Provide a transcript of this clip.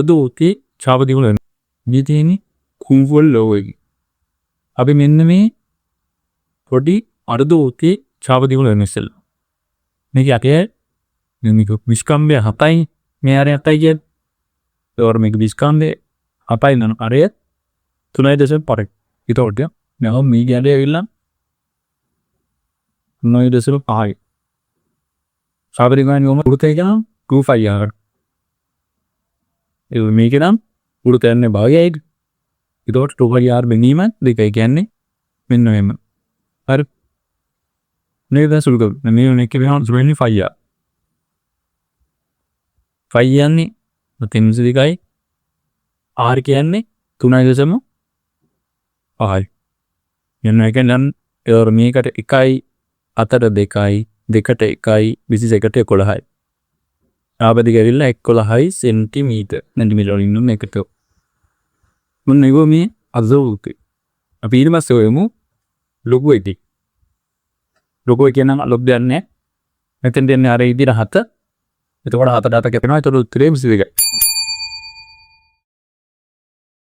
දෝතේ ඡාපදිගුණ වෙනවා. මේ තියෙන්නේ කුවල් ලෝවෙකි. අපි මෙන්න මේ පොඩි අර්ධෝතේ ඡාපදිගුණ වෙන ඉස්සෙල්ලා. මේක යටේ මේක විස්කම්බය 7යි මේ ආරය 7යි කියන්නේ. ඒවර මේක විස්කම්බය 7යි නන ආරය 3.5. ඒතකොට මම මේ ගැලේ ඇවිල්ලා 9.5යි. ඡාපදිගුණ යොම පුරුතේ ගනම් 2.5 ආර. ඒ මේක නම් පුරුතයන්නේ භාගයයි. ඒතකොට 2.5 බෙනීම දෙකයි කියන්නේ මෙන්න මෙහෙම. හරි. නේද සුළුක මේ නෙක වෙනවා 25. 5 යන්නේ 302යි. R කියන්නේ 3.5යි. යන්න එක නම් ඒවර මේකට 1යි අතර 2යි 2ට 1යි 22ට 11යි. ආපදික ඇවිල්ලා 11යි සෙන්ටිමීටර් සෙන්ටිමීටර වලින් නම් එකට. මොන නෙගෝ මේ අසෝකේ. අපි ඊට පස්සේ ඔයමු ලොකු එකයි. ලොකු එක නම් ලොබ් දෙන්නේ. මෙතෙන් දෙන්නේ අර ඉදිරිය 7. එතකොට 7 ඩාටා කැපෙනවා. ඒතකොට උත්තරේ 22යි.